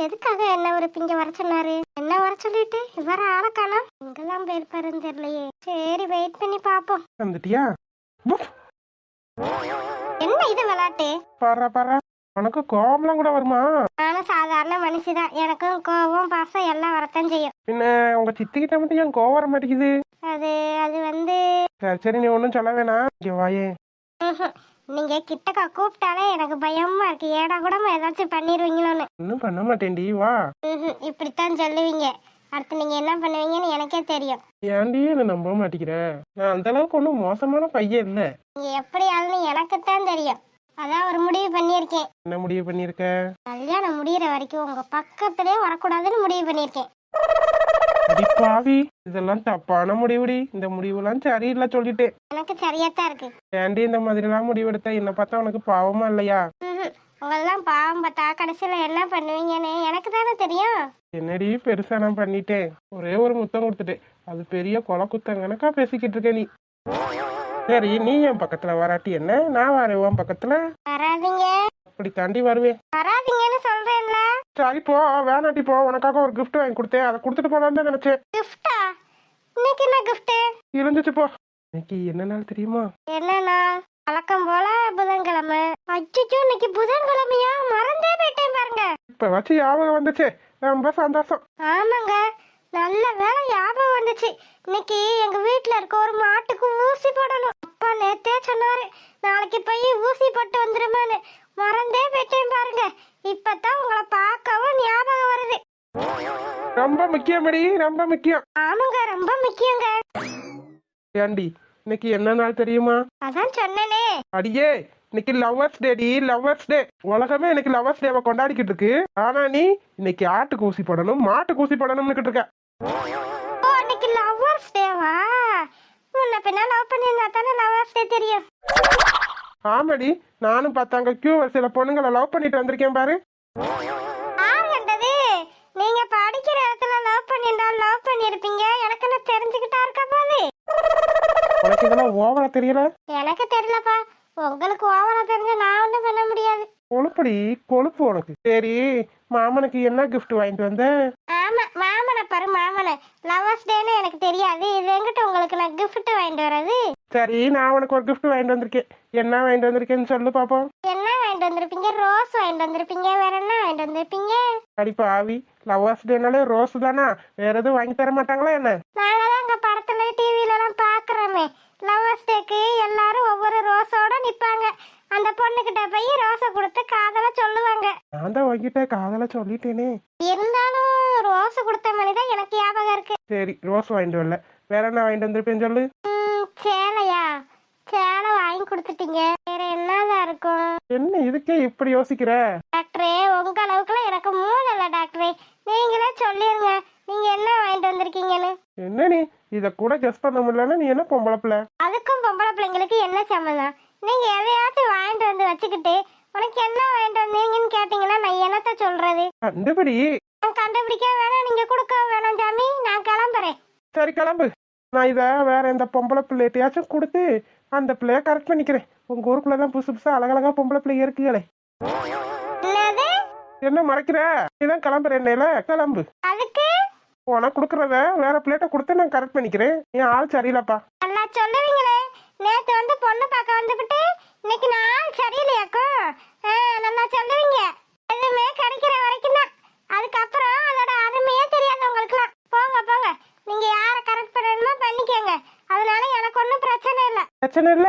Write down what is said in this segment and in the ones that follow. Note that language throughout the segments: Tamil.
எதுக்காக என்ன ஒரு பிங்க வர சொன்னாரு? என்ன வர சொல்லிட்டு இவர ஆளக்கானா இங்கெல்லாம் போயிருப்பாருன்னு தெரியலையே. சரி வெயிட் பண்ணி பாப்போம். வந்துட்டியா? என்ன இது விளையாட்டு? பாரா பாரா, உனக்கு கோவம்லாம் கூட வருமா? நானும் சாதாரண மனுஷிதான், எனக்கும் கோவம் பாசம் எல்லாம் வரத்தான் செய்யும். பின்ன உங்க சித்திக்கிட்ட மட்டும் ஏன் கோவம் வர மாட்டேங்குது? அது அது வந்து சரி நீ ஒன்றும் சொல்ல வேணாம், இங்க வாயே. நீங்க கிட்டக்கா கூப்பிட்டாலே எனக்கு பயமா இருக்கு, ஏடா கூட ஏதாச்சும் பண்ணிடுவீங்களோன்னு. ஒன்றும் பண்ண மாட்டேன்டி, வா. இப்படித்தான் சொல்லுவீங்க, அடுத்து நீங்க என்ன பண்ணுவீங்கன்னு எனக்கே தெரியும். ஏன்டி என்ன நம்ப மாட்டேங்கிற? நான் அந்த அளவுக்கு ஒன்றும் மோசமான பையன் இல்லை. நீங்க எப்படி ஆளுன்னு எனக்குத்தான் தெரியும். அதான் ஒரு முடிவு பண்ணியிருக்கேன். என்ன முடிவு பண்ணியிருக்க? கல்யாணம் முடியற வரைக்கும் உங்க பக்கத்திலே வரக்கூடாதுன்னு முடிவு பண்ணியிருக்கேன். அடி பாவி, இதெல்லாம் தப்பான முடிவுடி. இந்த முடிவுலாம் சரியில்லை சொல்லிட்டேன். எனக்கு சரியாத்தான் இருக்கு. ஏன்டி இந்த மாதிரிலாம் முடிவெடுத்த? என்ன பார்த்தா உனக்கு பாவமா இல்லையா? உங்களெல்லாம் பாவம் பார்த்தா கடைசியில என்ன பண்ணுவீங்கன்னு எனக்கு தானே தெரியும். என்னடி பெருசா நான் பண்ணிட்டேன்? ஒரே ஒரு முத்தம் கொடுத்துட்டேன், அது பெரிய கொலை குத்தம் கணக்கா பேசிக்கிட்டு இருக்க நீ. சரி நீ என் பக்கத்துல வராட்டி என்ன, நான் வரேன் உன் பக்கத்துல. வராதீங்க. அப்படி தாண்டி வருவேன். வராதீங்கன்னு சொல்றேன்ல. சரி போ, வேணாட்டி போ. உனக்காக ஒரு கிஃப்ட் வாங்கி கொடுத்தேன், அதை கொடுத்துட்டு போலான்னு தான் நினைச்சேன். கிஃப்டா? இன்னைக்கு என்ன கிஃப்ட்? இருந்துச்சு போ. இன்னைக்கு என்ன நாள் தெரியுமா? என்னன்னா வழக்கம் போல புதன்கிழமை. அச்சோ, இன்னைக்கு புதன்கிழமையா? மறந்தே போயிட்டேன் பாருங்க. இப்ப வச்சு ஞாபகம் வந்துச்சு, ரொம்ப சந்தோஷம். ஆமாங்க, நல்ல வேலை ஞாபகம் வந்துச்சு. இன்னைக்கு எங்க வீட்டுல இருக்க ஒரு மாட்டுக்கு ஊசி போடணும். அப்பா நேத்தே சொன்னாரு, நாளைக்கு போய் ஊசி போட்டு வந்துருமான்னு. மறந்தே போயிட்டேன் பாருங்க. இப்பதான் உங்களை பார்க்கவும் ஞாபகம் வருது. ரொம்ப முக்கியமடி, ரொம்ப முக்கியம். ஆமாங்க, ரொம்ப முக்கியங்க. ஏண்டி இன்னைக்கு என்ன நாள் தெரியுமா? அதான் சொன்னனே. அடியே, இன்னைக்கு லவ்வர்ஸ் டேடி, லவ்வர்ஸ் டே. உலகமே இன்னைக்கு லவ்வர்ஸ் டேவை கொண்டாடிக்கிட்டு இருக்கு. ஆனா நீ இன்னைக்கு ஆட்டுக்கு ஊசி போடணும், மாட்டுக்கு ஊசி போடணும்னு இருக்க. ஓ, இன்னைக்கு லவ்வர்ஸ் டேவா? முன்ன பின்ன லவ் பண்ணிருந்தா தானே லவ்வர்ஸ் டே தெரியும். ஆமாடி, நானும் பார்த்தாங்க கியூ வரிசையில பொண்ணுங்களை லவ் பண்ணிட்டு வந்திருக்கேன் பாரு. ஆகண்டது, நீங்க படிக்கிற இடத்துல லவ் பண்ணிருந்தா லவ் பண்ணிருப்பீங்க. எனக்கு என்ன தெரிஞ்சுக்கிட்டா இருக்கா போது? உனக்கு இதெல்லாம் ஓவரா தெரியல? எனக்கு தெரியலப்பா, உங்களுக்கு ஓவரா தெரிஞ்ச நான் ஒண்ணும் பண்ண முடியாது. கொழுப்படி கொழுப்பு உனக்கு. சரி மாமனுக்கு என்ன கிஃப்ட் வாங்கிட்டு வந்த? ஆமா, மாமனை பாரு, மாமனை. லவ்வர்ஸ் டேன்னு எனக்கு தெரியாது, இது எங்கிட்ட உங்களுக்கு நான் கிஃப்ட் வாங்கிட்டு வர்றது? சரி நான் உனக்கு ஒரு கிஃப்ட் வாங்கிட்டு வந்திருக்கேன். என்ன வாங்கிட்டு வந்திருக்கேன்னு சொல்லு பாப்போம். என்ன வாங்கிட்டு வந்திருப்பீங்க? ரோஸ் வாங்கிட்டு வந்திருப்பீங்க. வேற என்ன வாங்கிட்டு வந்திருப்பீங்க? அடிப்பா ஆவி, லவ்வர்ஸ் டேனாலே ரோஸ் தானா? வேற எதுவும் வாங்கி தர மாட்டாங்களா என்ன? நாங்க தான் அங்க படத்துல டிவில எல்லாம் பாக்குறோமே, லவ்வர்ஸ் டேக்கு எல்லாரும் ஒவ்வொரு ரோஸோட நிப்பாங்க. அந்த பொண்ணுகிட்ட போய் ரோஸை கொடுத்து காதல சொல்லுவாங்க. நான் தான் வாங்கிட்ட காதல சொல்லிட்டேனே. இருந்தாலும் ரோஸ் கொடுத்த மாதிரிதான் எனக்கு ஞாபகம் இருக்கு. சரி ரோஸ் வாங்கிட்டு வரல, வேற என்ன வாங்கிட்டு வந்திருப்பேன்னு சொல்லு. சேலையா? சேலை வாங்கி கொடுத்துட்டீங்க, வேற என்னதான் இருக்கும்? என்ன இதுக்கே இப்படி யோசிக்கிற? டாக்டரே, உங்க அளவுக்குலாம் எனக்கு மூளை இல்ல டாக்டரே. நீங்களே சொல்லிருங்க, நீங்க என்ன வாங்கிட்டு வந்திருக்கீங்கன்னு. என்ன நீ இத கூட கெஸ் பண்ண முடியலன்னா நீ என்ன பொம்பளை பிள்ளை? அதுக்கும் பொம்பளை பிள்ளைங்களுக்கு என்ன சம்மந்தம்? நீங்க எதையாச்சும் வாங்கிட்டு வந்து வச்சுக்கிட்டு உனக்கு என்ன வாங்கிட்டு வந்தீங்கன்னு கேட்டீங்கன்னா நான் என்னத்த சொல்றது? கண்டுபிடி. நான் கண்டுபிடிக்க வேணாம், நீங்க கொடுக்க வேணாம் சாமி, நான் கிளம்புறேன். சரி கிளம்பு. நான் இத வேற எந்த பொம்பளை பிள்ளைகிட்டயாச்சும் கொடுத்து அந்த பிள்ளைய கரெக்ட் பண்ணிக்கிறேன். உங்க ஊருக்குள்ளதான் புதுசு புதுசா அழகழகா பொம்பளை பிள்ளைங்க இருக்குங்களே. என்னது? என்ன மறைக்கிற? நீதான் கிளம்புறேன், கிளம்பு. அதுக்கு உனக்கு கொடுக்கறத வேற பிள்ளைகிட்ட கொடுத்து நான் கரெக்ட் பண்ணிக்கிறேன். என் ஆள் சரியில்லப்பா. நல்லா சொல்லுவீங்களே. நேத்து வந்து பொண்ணு பார்க்க வந்துவிட்டு இன்னைக்கு நான் சரியில்லையாக்கும். நல்லா சொல்லுவீங்க. எதுவுமே கிடைக்கிற வரைக்கும் தான், அதுக்கப்புறம் அதோட அருமையே தெரியாது உங்களுக்குலாம். போங்க போங்க, நீங்க யாரை கரெக்ட் பண்ணணுமோ பண்ணிக்கோங்க. அதனால எனக்கு ஒன்றும் பிரச்சனை இல்லை. பிரச்சனை இல்ல?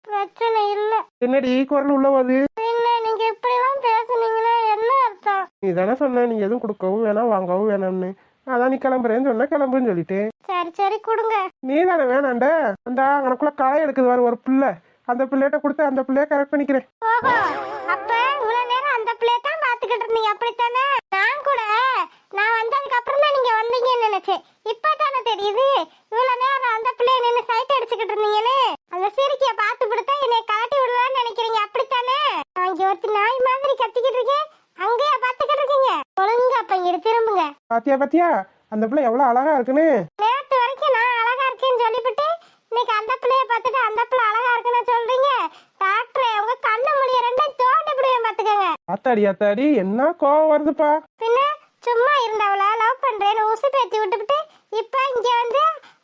பிரச்சனை இல்லை. என்னடி குரல் உள்ளவது? என்ன நீங்க இப்படிலாம் பேசுனீங்கன்னா என்ன அர்த்தம்? நீ தானே சொன்ன நீ எதுவும் கொடுக்கவும் வேணாம் வாங்கவும் வேணாம்னு. அதான் நீ கிளம்புறேன்னு சொன்ன, கிளம்புன்னு சொல்லிட்டேன். சரி சரி கொடுங்க. நீ தானே வேணாண்ட. அந்த அங்கனக்குள்ள களை எடுக்குது வர ஒரு பிள்ளை, அந்த பிள்ளைகிட்ட கொடுத்து அந்த பிள்ளைய கரெக்ட் பண்ணிக்கிறேன். ஓஹோ, அப்ப இவ்வளவு நேரம் அந்த பிள்ளைய தான் பாத்துக்கிட்டு இருந்தீங்க அப்படித்தானே? நான் கூட நான் வந்ததுக்கு அப்புறம் தான் நீங்க வந்தீங்கன்னு நினைச்சேன். இப்பதானே தெரியுது இவ்வளவு நேரம் அந்த பிள்ளைய நின்று சைட் அடிச்சுக்கிட்டு இருந்தீங்கன்னு. அந்த சிரிக்கிய பார்த்து விடுத்தா என்னை கலட்டி விடலான்னு நினைக்கிறீங்க அப்படித்தானே? நான் இங்க ஒருத்தி நாய் மாதிரி கத்திக்கிட்டு இருக்கேன், அங்கேயே பாத்துக்கிட்டு இருக்கீங்க. ஒழுங்கா அப்ப இங்க திரும்புங்க. பாத்தியா பாத்தியா, அந்த பிள்ளை எவ்வளவு அழகா இருக்குன்னு. நேத்து வரைக்கும் நான் அழகா இருக்கேன்னு சொல்லிவிட்டு இன்னைக்கு அந்த பிள்ளைய பார்த்துட்டு அந்த பிள்ளை அழகா இருக்குன்னு சொல்றீங்க. டாக்டரே உங்க கண்ணு மொழிய ரெண்டையும் தோண்டி விடுவேன் பாத்துக்கோங்க. ஆத்தாடி ஆத்தாடி என்ன கோவம் வருதுப்பா. பின்ன சும்மா இருந்தவள லவ் பண்றேன்னு உசு பேத்தி விட்டுவிட்டு இப்ப இங்க வந்து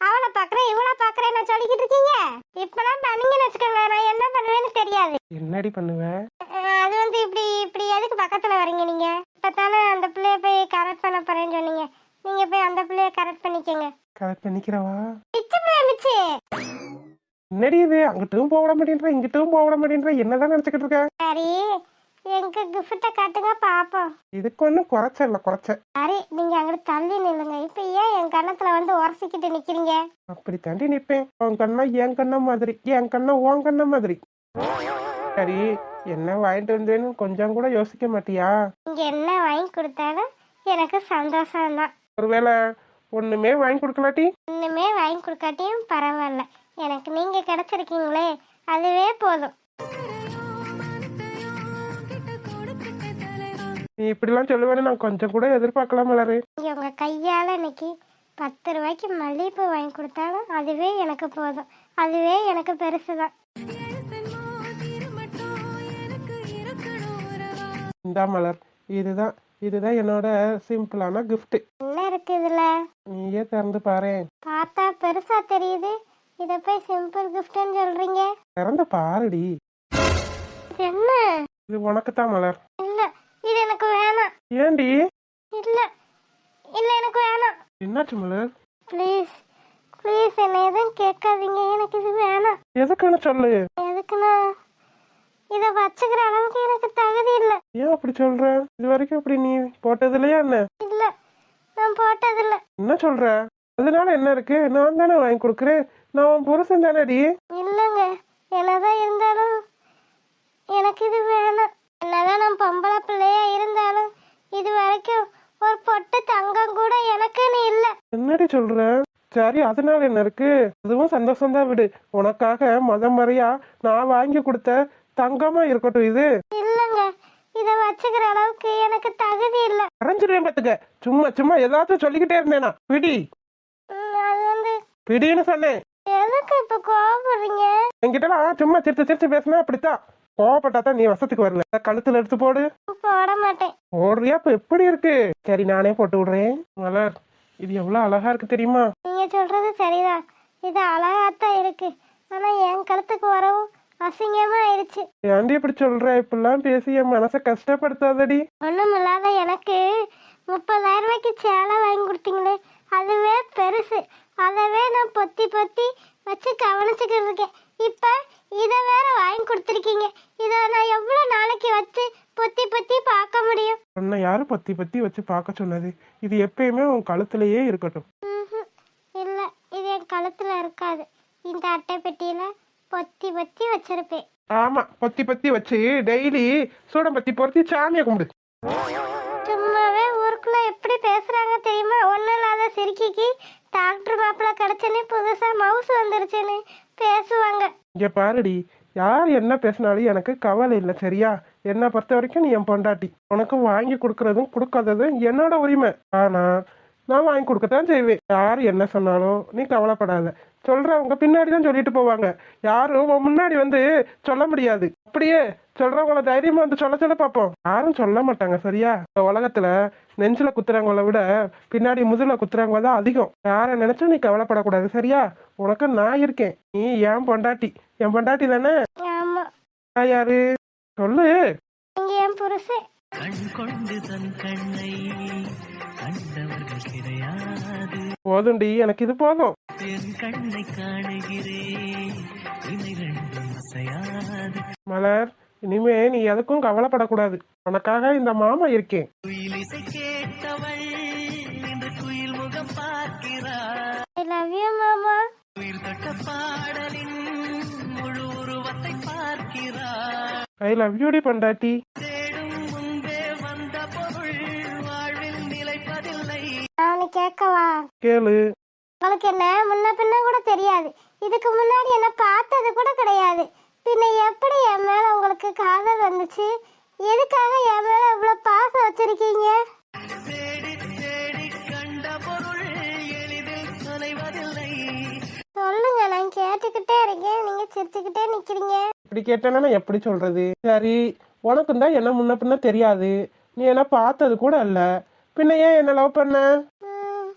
அவளை பாக்குறேன் இவளை பாக்குறேன்னு சொல்லிக்கிட்டு இருக்கீங்க. இப்பெல்லாம் பண்ணீங்கன்னு வச்சுக்கோங்க நான் என்ன பண்ணுவேன்னு தெரியாது. என்னடி பண்ணுவ? அது வந்து இப்படி இப்படி எதுக்கு பக்கத்துல வரீங்க நீங்க? இப்பதானே அந்த பிள்ளைய போய் கரெக்ட் பண்ண போறேன்னு சொன்னீங்க. நீங்க போய் அந்த பிள்ளைய கரெக்ட் பண்ணிக்கங்க. கரெக்ட் பண்ணிக்கிறவா? பிச்சு பிள்ளை மிச்சு. என்னடி இது அங்கிட்டும் போக மாட்டேன்ற இங்கிட்டும் போக மாட்டேன்ற என்னதான் நினைச்சுக்கிட்டு இருக்க? சரி எங்க கிஃப்ட்ட காட்டுங்க பாப்போம். இதுக்கு ஒன்றும் குறைச்சல குறைச்ச. சரி நீங்க அங்கிட்டு தள்ளி நில்லுங்க. இப்ப ஏன் என் கண்ணத்துல வந்து உரசிக்கிட்டு நிக்கிறீங்க? அப்படி தாண்டி நிப்பேன். உன் கண்ணா என் கண்ணா மாதிரி, என் கண்ணா உன் கண்ணா மாதிரி. சரி என்ன வாங்கிட்டு வந்தேன்னு கொஞ்சம் கூட யோசிக்க மாட்டியா? நீங்க என்ன வாங்கி கொடுத்தாலும் எனக்கு சந்தோஷம்தான். ஒருவேளை ஒண்ணுமே வாங்கி கொடுக்கலாட்டி? இன்னுமே வாங்கி கொடுக்காட்டியும் பரவாயில்ல, எனக்கு நீங்க கிடைச்சிருக்கீங்களே அதுவே போதும். நீ இப்படிலாம் சொல்லுவேன்னு நான் கொஞ்சம் கூட எதிர்பார்க்கலாம் மலரு. நீங்க உங்க கையால இன்னைக்கு 10 ரூபாய்க்கு மல்லிகைப்பூ வாங்கி கொடுத்தாலும் அதுவே எனக்கு போதும். அதுவே எனக்கு பெருசுதான். இந்தா மலர், இதுதான் இதுதான் என்னோட சிம்பிளான கிஃப்ட். என்ன இருக்கு இதுல? நீயே திறந்து பாரு. பார்த்தா பெருசா தெரியுது, இத போய் சிம்பிள் கிஃப்ட்னு சொல்றீங்க. திறந்து பாருடி. என்ன இது உனக்கு தான் மலர். இல்ல இது எனக்கு வேணாம். ஏண்டி? இல்ல இல்ல எனக்கு வேணாம். என்னாச்சு மலர்? ப்ளீஸ் ப்ளீஸ் என்ன எதுவும் கேட்காதீங்க, எனக்கு இது வேணாம். எதுக்குன்னு சொல்லு. எதுக்குன்னா இத வச்சுக்கிற அளவுக்கு எனக்கு தகுதி இல்ல. ஏன் அப்படி சொல்ற? இது வரைக்கும் அப்படி நீ போட்டது இல்லையா என்ன? இல்ல நான் போட்டதில்ல. என்ன சொல்ற? அதனால என்ன இருக்கு? நான் தானே வாங்கி கொடுக்குறேன். நான் உன் புருஷன் தானடி. இல்லங்க என்னதான் இருந்தாலும் எனக்கு இது வேணாம். என்னதான் நான் பொம்பளை பிள்ளையா இருந்தாலும் இது வரைக்கும் ஒரு பொட்டு தங்கம் கூட எனக்குன்னு இல்ல. என்னடி சொல்ற? சரி அதனால என்ன இருக்கு? அதுவும் சந்தோஷம்தான் விடு. உனக்காக முறையா நான் வாங்கி கொடுத்த தங்கமா இருக்கட்டும் இது. இல்லங்க இத வச்சுக்கிற அளவுக்கு எனக்கு தகுதி இல்ல. அரைஞ்சிருவேன் பாத்துக்க. சும்மா சும்மா ஏதாச்சும் சொல்லிக்கிட்டே இருந்தேனா? பிடி அது வந்து பிடின்னு சொன்னேன். எதுக்கு இப்ப கோவப்படுறீங்க? என்கிட்டலாம் சும்மா சிரிச்சு சிரிச்சு பேசினா அப்படித்தான். கோவப்பட்டாதான் நீ வசத்துக்கு வரல. கழுத்துல எடுத்து போடு. போட மாட்டேன். போடுறியா? இப்ப எப்படி இருக்கு? சரி நானே போட்டு விடுறேன். மலர் இது எவ்வளவு அழகா இருக்கு தெரியுமா? நீங்க சொல்றது சரிதான், இது அழகாத்தான் இருக்கு. ஆனா என் கழுத்துக்கு வரவும் அசிங்கமா ஆயிடுச்சு. ஏன்டி இப்படி சொல்ற? இப்பெல்லாம் பேசி என் மனசை கஷ்டப்படுத்தாதடி. ஒண்ணும் இல்லாத எனக்கு 30,000 ரூபாய்க்கு சேலை வாங்கி கொடுத்தீங்களே அதுவே பெருசு. அதவே நான் பொத்தி பொத்தி வச்சு கவனிச்சுக்கிட்டு இருக்கேன். இப்ப இத வேற வாங்கி கொடுத்துருக்கீங்க. இத நான் எவ்வளவு நாளைக்கு வச்சு பொத்தி பொத்தி பார்க்க முடியும்? உன்னை யாரு பத்தி பத்தி வச்சு பார்க்க சொன்னது? இது எப்பயுமே உன் கழுத்துலயே இருக்கட்டும். இல்ல இது என் கழுத்துல இருக்காது. இந்த அட்டை பெட்டியில பொத்தி பொத்தி வச்சிருப்பேன். ஆமா பொத்தி பத்தி வச்சு டெய்லி சூடம் பத்தி பொருத்தி சாமியை கும்பிடு. சும்மாவே ஊருக்குள்ள எப்படி பேசுறாங்க தெரியுமா? ஒன்னும் இல்லாத சிரிக்கிக்கு டாக்டர் மாப்பிள்ள கிடைச்சனே புதுசா மவுஸ் வந்துருச்சுன்னு பேசுவாங்க. இங்க பாருடி, யார் என்ன பேசினாலும் எனக்கு கவலை இல்லை சரியா? என்னை பொறுத்த வரைக்கும் நீ என் பொண்டாட்டி. உனக்கு வாங்கி கொடுக்கறதும் கொடுக்காததும் என்னோட உரிமை. ஆனா நான் வாங்கி கொடுக்கத்தான் செய்வேன். யார் என்ன சொன்னாலும் நீ கவலைப்படாத. சொல்றவங்க பின்னாடிதான் சொல்லிட்டு போவாங்க. யாரும் முன்னாடி வந்து சொல்ல முடியாது. அப்படியே சொல்றவங்கள தைரியமா வந்து சொல்ல பார்ப்போம். யாரும் சொல்ல மாட்டாங்க சரியா? இந்த உலகத்துல நெஞ்சில குத்துறவங்கள விட பின்னாடி முதுல குத்துறவங்க தான் அதிகம். யாரை நினைச்சும் நீ கவலைப்படக்கூடாது சரியா? உனக்கு நான் இருக்கேன். நீ என் பொண்டாட்டி. என் பொண்டாட்டி தானே? ஆமா. யாரு சொல்லு? நீங்க என் புருஷன். போதும்டி, எனக்கு இது போதும். மலர் இனிமே நீ எதுக்கும் கவலைப்படக்கூடாது. உனக்காக இந்த மாமா இருக்கேன். I love you மாமா. ஐ லவ் யூ டி பொண்டாட்டி. நான் கேட்கவா? கேளு. உங்களுக்கு என்ன முன்ன பின்ன கூட தெரியாது. இதுக்கு முன்னாடி என்ன பார்த்தது கூட கிடையாது. பின்ன எப்படி என் மேல உங்களுக்கு காதல் வந்துச்சு? எதுக்காக என் மேல இவ்வளவு பாசம் வச்சிருக்கீங்க? சிரிச்சுக்கிட்டே நிக்கிறீங்க. இப்படி கேட்டேன்னா நான் எப்படி சொல்றது? சரி, உனக்கும் தான் என்ன முன்ன பின்ன தெரியாது, நீ என்ன பார்த்தது கூட இல்ல, பின்ன ஏன் என்ன லவ் பண்ண? ம்,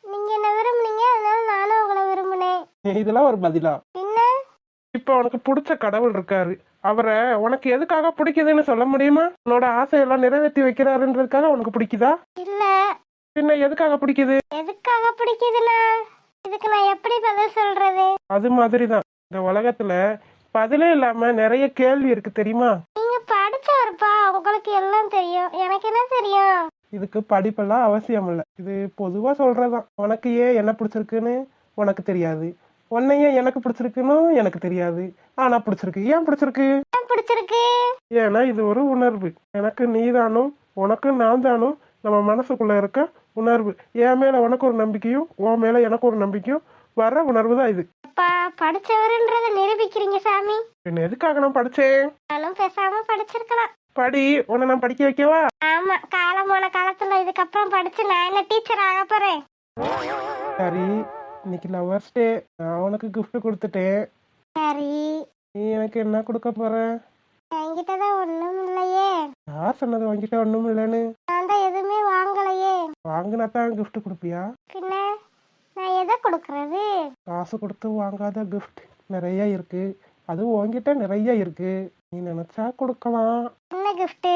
நீங்க என்ன விரும்புனீங்க, அதனால நானும் உங்களை விரும்பினேன். இதெல்லாம் ஒரு பதிலா? பின்ன இப்போ உனக்கு பிடிச்ச கடவுள் இருக்காரு, அவரை உனக்கு எதுக்காக பிடிக்குதுன்னு சொல்ல முடியுமா? உன்னோட ஆசையெல்லாம் நிறைவேற்றி வைக்கிறாருன்றதுக்காக உனக்கு பிடிக்குதா? இல்ல. பின்ன எதுக்காக பிடிக்குது? எதுக்காக பிடிக்குதுன்னா இதுக்கு நான் எப்படி பதில் சொல்றது? அது மாதிரிதான் இந்த உலகத்துல பதிலே இல்லாம நிறைய கேள்வி இருக்கு, தெரியுமா? நீங்க படிச்சவருப்பா, உங்களுக்கு எல்லாம் தெரியும், எனக்கு என்ன தெரியும்? இதுக்கு படிப்பெல்லாம் அவசியம் இல்லை, இது பொதுவா சொல்றதுதான். உனக்கு ஏன் என்ன பிடிச்சிருக்குன்னு உனக்கு தெரியாது, உன்னை ஏன் எனக்கு பிடிச்சிருக்குன்னு எனக்கு தெரியாது, ஆனா பிடிச்சிருக்கு. ஏன் பிடிச்சிருக்கு? ஏன் பிடிச்சிருக்கு? ஏன்னா இது ஒரு உணர்வு. எனக்கு நீதானும் உனக்கு நான் தானும் நம்ம மனசுக்குள்ள இருக்க உணர்வு. என் மேல உனக்கு ஒரு நம்பிக்கையும் உன் மேல எனக்கு ஒரு நம்பிக்கையும் வர்ற உணர்வு தான் இது. அப்பா, படிச்சவருன்றத நிரூபிக்கிறீங்க சாமி. என்ன எதுக்காக நான் படிச்சேன்? நானும் பேசாம படிச்சிருக்கலாம். படி, உன்னை நான் படிக்க வைக்கவா? ஆமா, காலம் போன காலத்துல இதுக்கப்புறம் படிச்சு நான் என்ன டீச்சர் ஆக போறேன்? சரி, இன்னைக்கு லவர்ஸ் டே, நான் உனக்கு gift கொடுத்துட்டேன். சரி, நீ எனக்கு என்ன கொடுக்க போற? என்கிட்டதான் ஒண்ணும் இல்லையே. யார் சொன்னது வாங்கிட்ட ஒண்ணும் இல்லைன்னு? நான் தான் எதுவுமே வாங்கலையே. வாங்கினா தான் gift கொடுப்பியா? பின்ன நான் எதை கொடுக்கறது? காசு கொடுத்து வாங்காத gift நிறைய இருக்கு, அது உன்கிட்ட நிறைய இருக்கு, நீ நினைச்சா கொடுக்கலாம். என்ன gift?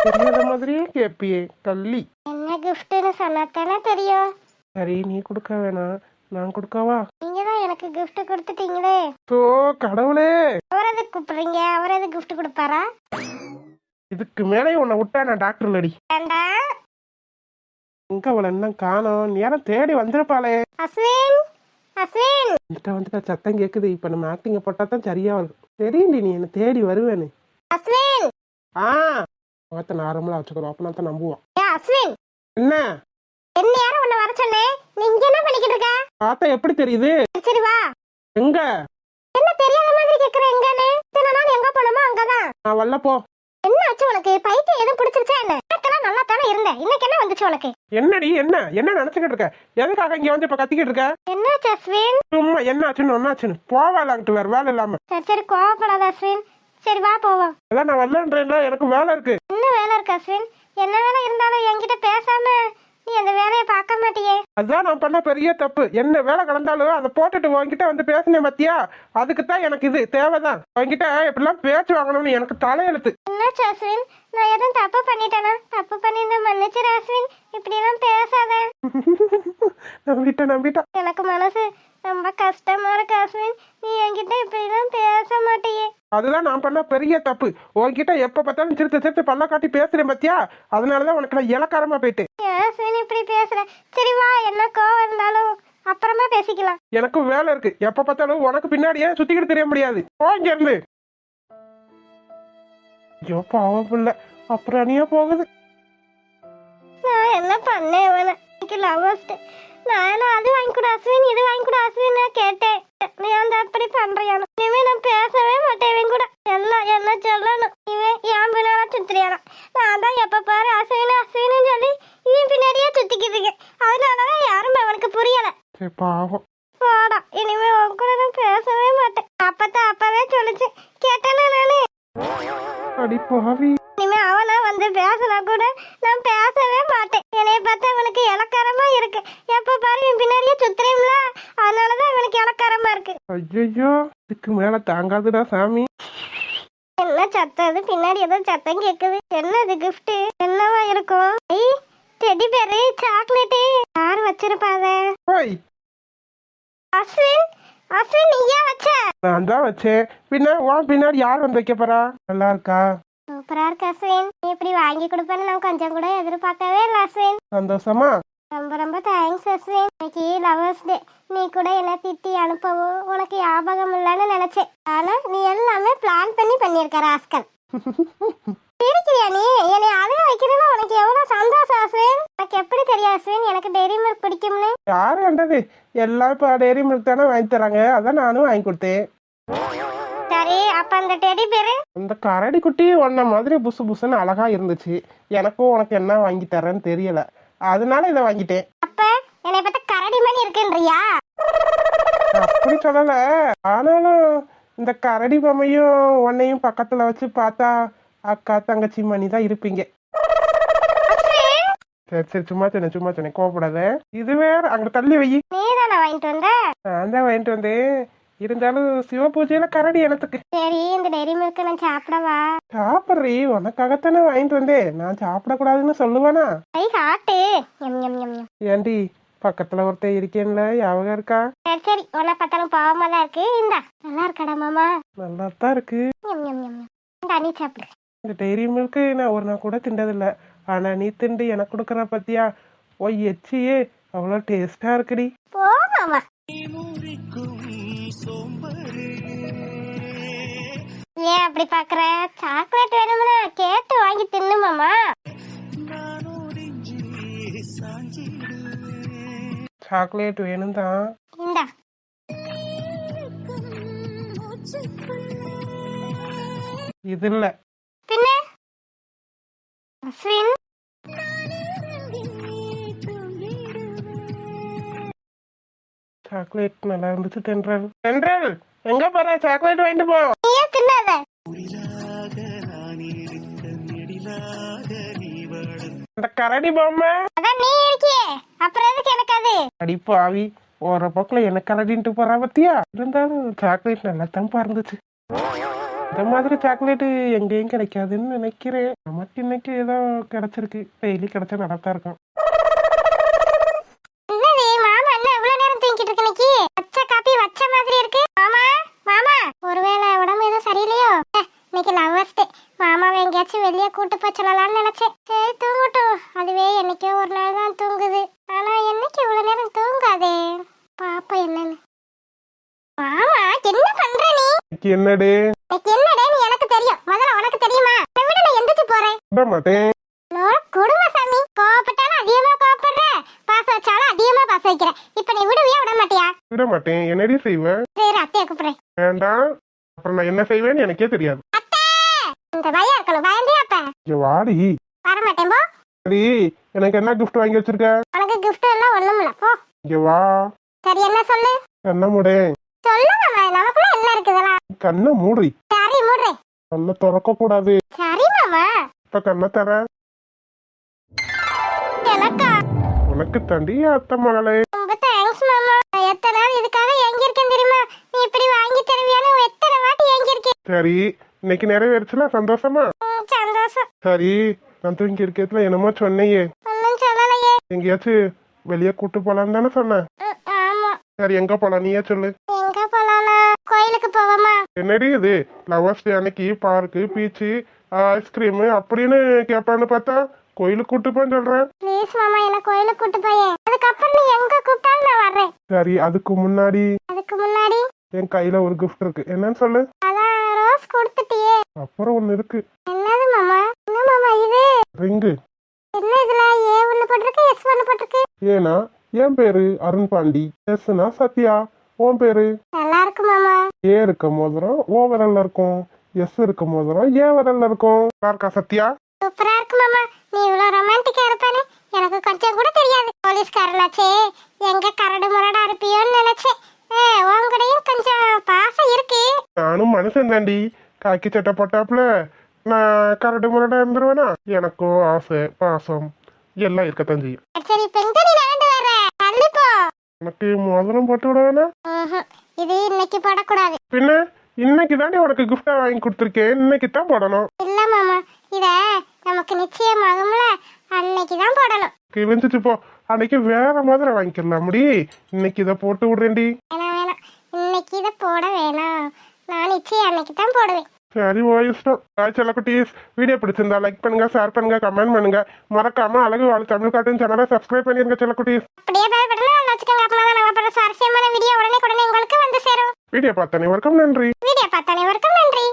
தெரியாத மாதிரியே கேப்பியே கள்ளி. என்ன giftன்னு சொன்னாத்தானே தெரியும். சரி, நீ கொடுக்க வேணாம், நான் கொடுக்கவா? நீங்க தான் எனக்கு gift கொடுத்துட்டீங்களே. சோ கடவுளே, அவர் எதுக்கு கூப்பிடுறீங்க? அவர் எதுக்கு gift கொடுப்பாரா? இதுக்கு மேலே உன்னை விட்டா நான் டாக்டர் அடி. ஏண்டா இங்க அவளை என்ன காணோம்? நேரம் தேடி வந்திருப்பாளே. அஸ்வின், அஸ்வின். வந்துட்ட சத்தம் கேக்குது. இப்ப நம்ம ஆக்டிங்க போட்டா தான் சரியா வரும். தெரியுண்டி நீ என்ன தேடி வருவேன்னு. அஸ்வின். பார்த்த நார்மலா வச்சுக்கிறோம், அப்ப நான் தான் நம்புவான். ஏ அஸ்வின், என்ன என்ன யாரும் உன்னை வர சொன்னேன்? நீ இங்க என்ன பண்ணிக்கிட்டு இருக்க? பார்த்தா எப்படி தெரியுது? சரி வா. எங்க? என்ன தெரியாத மாதிரி கேக்குற? எங்கன்னு இத்தனை நாள் எங்க போனோமோ அங்கதான். நான் வரல போ. என்ன ஆச்சு உனக்கு? பைத்தியம் எதுவும் பிடிச்சிருச்சா என்ன? எனக்கெல்லாம் நல்லா தானே இருந்தேன், இன்னைக்கு என்ன வந்துச்சு உனக்கு? என்னடி என்ன என்ன நினைச்சுக்கிட்டு இருக்க? எதுக்காக இங்க வந்து இப்ப கத்திக்கிட்டு இருக்க? என்னாச்சு அஸ்வின்? சும்மா என்ன ஆச்சுன்னு ஒன்னாச்சுன்னு போவாளாங்கிட்டு வேற வேலை இல்லாம. சரி சரி, கோவப்படாத அஸ்வின். சரி வா போவோம். அதான் நான் வரலன்றேன்ல, எனக்கு வேலை இருக்கு. என்ன வேலை இருக்கு அஸ்வின்? என்ன வேலை இருந்தாலும் என்கிட்ட பேசாம நீ அந்த வேலையை பார்க்க மாட்டியே. அதுதான் நான் பண்ண பெரிய தப்பு. என்ன வேலை கலந்தாலும் அதை போட்டுட்டு உன்கிட்ட வந்து பேசினேன் பத்தியா? அதுக்கு தான் எனக்கு இது தேவைதான். உன்கிட்ட எப்படிலாம் பேச்சு வாங்கணும்னு எனக்கு தலையெழுத்து. என்னாச்சு அஸ்வின்? நான் எதுவும் தப்பு பண்ணிட்டேனா? தப்பு பண்ணியிருந்தா மன்னிச்சிரு அஸ்வின், இப்படி எல்லாம் பேசாத. நம்பிட்டேன். எனக்கு மனசு ரொம்ப கஷ்டமா இருக்கு அஸ்வின், நீ என்கிட்ட இப்படி எல்லாம் பேச மாட்டியே. அதுதான் நான் பண்ண பெரிய தப்பு. உன்கிட்ட எப்ப பார்த்தாலும் சிரித்து பல்ல காட்டி பேசுறேன் பத்தியா? அதனாலதான் உனக்கு நான் இலக்காரமா போயிட்டேன். ஏன் அஸ்வின் இப்படி பேசுற? சரி வா, என்ன கோவம் இருந்தாலும் அப்புறமா பேசிக்கலாம். எனக்கு வேலை இருக்கு. எப்ப பார்த்தாலும் உனக்கு பின்னாடியே சுத்திக்கிட்டு தெரிய முடியாது. போங்க இருந்து. ஐயோ பாவம் பிள்ளை, அப்புறம் அணியா போகுது. நான் என்ன பண்ணேன்? எனக்கு லவர்ஸ் டே, நான் அது வாங்கி கொடு அஸ்வின், இது வாங்கி கொடு அஸ்வின் கேட்டேன். நீ அந்த அப்படி பண்றியானு? இனிமே நான் பேசவே மாட்டேன் இவன் கூட. எல்லாம் என்ன சொல்லணும், இவன் என் பின்னால சுத்துறியானா? நான் தான் எப்ப பாரு அஸ்வின் அஸ்வின்னு சொல்லி இவன் பின்னாடியே சுத்திக்கிட்டு இருக்கேன். அதனாலதான் யாரும் அவனுக்கு புரியல. சரி பாவம். போடா, இனிமே உன் கூட நான் பேசவே மாட்டேன். அப்பதான் அப்பவே சொல்லிச்சு, கேட்டேன்னா நானு. அடி பாவி. இனிமே அவனா வந்து பேசினா கூட நான் பேசவே மாட்டேன். என்னைய பார்த்தா அவனுக்கு இலக்காரமா இருக்கு. எப்ப பாரு என் பின்னாடியே சுத்துறீங்களா, அதனாலதான் அவனுக்கு இலக்காரமா இருக்கு. ஐயோ, இதுக்கு மேல தாங்காதுடா சாமி. என்ன சத்தம் அது? பின்னாடி ஏதோ சத்தம் கேக்குது. என்னது கிஃப்ட்? என்னவா இருக்கும்? டெடி பேரு, சாக்லேட். யார் வச்சிருப்பாத? ஓய், அஸ்வின், அஸ்வின் நீயா வச்ச? நான் தான் வச்சேன். பின்ன உன் பின்னாடி யார் வந்து வைக்க போறா? நல்லா இருக்கா? சூப்பரா இருக்கு அஸ்வின். நீ இப்படி வாங்கி கொடுப்பேன்னு நான் கொஞ்சம் கூட எதிர்பார்க்கவே இல்லை அஸ்வின். சந்தோஷமா? ரொம்ப ரொம்ப தேங்க்ஸ் அஸ்வின். இன்னைக்கு லவர்ஸ் டே, நீ கூட என்ன திட்டி அனுப்பவும் உனக்கு ஞாபகம் இல்லைன்னு நினைச்சேன். ஆனா நீ எல்லாமே பிளான் பண்ணி பண்ணியிருக்க ராஸ்கல். இருக்கிறியா நீ? என்னை அழுக வைக்கிறதுல உனக்கு எவ்வளவு சந்தோஷம் அஸ்வின். எனக்கு எப்படி தெரியும் அஸ்வின் எனக்கு டெய்ரி மில்க் பிடிக்கும்னு? யாரு கண்டது? எல்லாம் இப்போ டெய்ரி மில்க் தானே வாங்கி தராங்க, அதான் நானும் வாங்கி கொடுத்தேன். சரி, அப்ப அந்த டெடி பேரு? அந்த கரடி குட்டி ஒன்ன மாதிரி புசு புசுன்னு அழகா இருந்துச்சு. எனக்கும் உனக்கு என்ன வாங்கி தரேன்னு தெரியல, அதனால இதை வாங்கிட்டேன். அப்ப என்னை பார்த்தா கரடி மணி இருக்குன்றியா? அப்ப அப்படி சொல்லல. ஆனாலும் இந்த கரடி பொம்மையும் உன்னையும் பக்கத்துல வச்சு பார்த்தா அக்கா தங்கச்சி மணி தான் இருப்பீங்க. சரி சரி, சும்மா சொன்னேன் கோவப்படாத. இது வேற அங்க தள்ளி வை. நீதானே வாங்கிட்டு வந்த? நான் தான் வாங்கிட்டு வந்தேன். இருந்தாலும் சிவ பூஜையில கரடி எனத்துக்கு. சரி, இந்த டெய்ரி மில்க் நான் சாப்பிடவா? சாப்பிட்றீ, உனக்காகத்தானே வாங்கிட்டு வந்தேன். நான் சாப்பிடக்கூடாதுன்னு சொல்லுவேனா? கை காட்டு. M M M M. ஏண்டி பக்கத்துல ஒருத்தன் இருக்கேன்ல, ஞாபகம் இருக்கா? சரி சரி, உன்னை பார்த்தாலும் பாவமா தான் இருக்கு. இந்தா, நல்லா இருக்கடா மாமா. நல்லா தான் இருக்கு. M M M M. இந்தா, நீ சாப்பிடு. இந்த டெய்ரி மில்க்கு நான் ஒரு நாள் கூட திண்டதில்ல. ஆனா நீ திண்டு எனக்கு கொடுக்குற பத்தியா, ஓ எச்சியே அவ்வளோ டேஸ்டா இருக்குடி. போ மாமா. ஏன் அப்படி பாக்குற? சாக்லேட் வேணும்னா கேட்டு வாங்கி தின்னு மாமா. சாக்லேட் வேணும் தான். இந்தா. இது இல்ல. பின்ன அஸ்வின், சாக்லேட் நல்லா இருந்துச்சு. தென்றல் தென்றல் எங்க போற? சாக்லேட் வாங்கிட்டு போ. நீயே தின்னாத. அந்த கரடி பொம்மை அதான் நீ இருக்கியே, அப்புறம் எதுக்கு எனக்கு அது? அடிப்பாவி, ஒரு பக்கம் எனக்கு கரடின்ட்டு போறா பத்தியா. இருந்தாலும் சாக்லேட் நல்லா தான் இருந்துச்சு. இந்த மாதிரி சாக்லேட்டு எங்கேயும் கிடைக்காதுன்னு நினைக்கிறேன். நமக்கு இன்னைக்கு ஏதோ கிடைச்சிருக்கு. டெய்லி கிடைச்சா நடத்தா இருக்கும். என்னது மாமா, என்ன இவ்வளவு நேரம் தூங்கிட்டு இருக்கு? இன்னைக்கு பச்சை காப்பி வச்ச மாதிரி இருக்கு. மாமா மாமா, ஒருவேளை உடம்பு எதுவும் சரியில்லையோ? இன்னைக்கு லவர்ஸ் டே. மாமாவை எங்கேயாச்சும் வெளியே கூட்டு போய் சொல்லலாம்னு நினைச்சேன். சரி தூங்கட்டும், அதுவே என்னைக்கோ ஒரு நாள் தான் தூங்குது. ஆனா என்னைக்கு இவ்வளவு நேரம் தூங்காதே. பாப்பா என்னன்னு. மாமா என்ன பண்ற நீ? என்னடே என்னடேன்னு எனக்கு தெரியும். முதல்ல உனக்கு தெரியுமா? அதை விட நான் எந்திரிச்சு போறேன். விட மாட்டேன். குடும்ப சாமி, கோவப்பட்டாலும் அதிகமா கோவப்படுற, பாசம் வச்சாலும் அதிகமா பாசம் வைக்கிற. இப்ப நீ விடுவியா விட மாட்டியா? விட மாட்டேன். என்னடி செய்வேன்? சரி, அத்தையை கூப்பிடுறேன். வேண்டாம், அப்புறம் நான் என்ன செய்வேன்னு எனக்கே தெரியாது. அத்தை, இந்த பையன் இருக்கணும். பயந்தே அப்ப இங்க வாடி. வரமாட்டேன் போ. சரி, எனக்கு என்ன கிஃப்ட் வாங்கி வச்சிருக்க? உனக்கு கிஃப்ட் எல்லாம் ஒண்ணும் இல்ல போ. இங்க வா. சரி, என்ன சொல்லு? கண்ணை மூடு. சொல்லு மாமா, நமக்குள்ள என்ன இருக்குதெல்லாம்? கண்ணை மூடி. சரி மூடுறேன். கண்ணை திறக்க கூடாது. சரி மாமா. இப்ப கண்ணை தர. எனக்கா? உனக்கு தண்டி அத்தை மகளே. ரொம்ப தேங்க்ஸ் மாமா. நான் எத்தனை நாள் இதுக்காக ஏங்கியிருக்கேன் தெரியுமா? நீ இப்படி வாங்கி தருவியான்னு எத்தனை வாட்டி ஏங்கியிருக்கேன். சரி, இன்னைக்கு நிறைவேறுச்சுல, சந்தோஷமா? சந்தோஷம். சரி, நான் தூங்கி இருக்கிறதுல என்னமோ சொன்னையே, ஒன்னும் சொல்லலையே. எங்கேயாச்சும் வெளியே கூட்டு போலான்னு தானே சொன்னேன். ஆமா. சரி, எங்க போலாம் நீயே சொல்லு. எங்க போலாம்னா கோயிலுக்கு போவோமா? என்னடி இது, லவர்ஸ் டே அன்னைக்கு பார்க்கு பீச்சு ஐஸ்கிரீம் அப்படின்னு கேட்பான்னு பார்த்தா கோயிலுக்கு கூட்டு போன்னு சொல்றேன். ப்ளீஸ் மாமா, என்ன கோயிலுக்கு கூட்டு போயே. அதுக்கப்புறம் நீ எங்க கூப்பிட்டாலும் நான் வர்றேன். சரி, அதுக்கு முன்னாடி என் கையில ஒரு கிஃப்ட் இருக்கு. என்னன்னு சொல்லு. அதான் ரோஸ் கொடுத்துட்டியே. அப்புறம் ஒண்ணு இருக்கு. என்னது மாமா? என்ன மாமா இது? ரிங்கு. என்ன இதுல ஏ ஒண்ணு போட்டிருக்கு, எஸ் ஒண்ணு போட்டிருக்கு? ஏன்னா என் பேரு அருண் பாண்டி, எஸ்னா சத்யா. உன் பேரு? நல்லா இருக்கு மாமா. ஏ இருக்க மோதிரம் ஓ விரல்ல இருக்கும், எஸ் இருக்க மோதிரம் ஏ விரல்ல இருக்கும். இருக்கா சத்யா? சூப்பரா இருக்கு மாமா. நீ இவ்வளவு ரொமான்டிக்கா இருப்பானே எனக்கு கொஞ்சம் கூட தெரியாது. போலீஸ்காரனாச்சே, எங்க கரடு முரடா இருப்பியோன்னு நினைச்சேன். உங்கடையும் கொஞ்சம் பாசம் இருக்கு. நானும் மனுஷன் தாண்டி, காக்கி சட்டை போட்டாப்புல நான் கரடு முரடா இருந்துருவேனா? எனக்கும் ஆசை பாசம் எல்லாம் இருக்கத்தான் செய்யும். சரி, இப்ப எங்க நீ நடந்து வர? தள்ளிப்போ. உனக்கு மோதிரம் போட்டு விட வேணா? இது இன்னைக்கு போடக்கூடாது. பின்ன இன்னைக்கு தானே உனக்கு கிஃப்டா வாங்கி கொடுத்துருக்கேன், இன்னைக்கு தான் போடணும். இல்ல மாமா, இத நமக்கு நிச்சயமாகும்ல, அன்னைக்கு தான் போடணும். கிழிஞ்சிச்சு போ. அன்னைக்கு வேற மாதிரி வாங்கிக்கலாம் முடி. இன்னைக்கு இதை போட்டு விடுறேன்டி. வேணாம், இன்னைக்கு இதை போட வேணாம். நான் நிச்சயம் அன்னைக்கு தான் போடுவேன். சரி, ஓ இஷ்டம். செல்லக்குட்டீஸ், வீடியோ பிடிச்சிருந்தா லைக் பண்ணுங்க, ஷேர் பண்ணுங்க, கமெண்ட் பண்ணுங்க. மறக்காம அழகு வாழ் தமிழ் கார்ட்டூன் சேனலை சப்ஸ்கிரைப் பண்ணிருங்க செல்லக்குட்டீஸ். அப்படியே பெல் பட்டனை வச்சுக்கோங்க. அப்பதான் நாங்க போடுற சுவாரஸ்யமான வீடியோ உடனே உங்களுக்கு வந்து சேரும். வீடியோ பார்த்த அனைவருக்கும் நன்றி. வீடியோ பார்த்த அனைவருக்கும் நன்றி.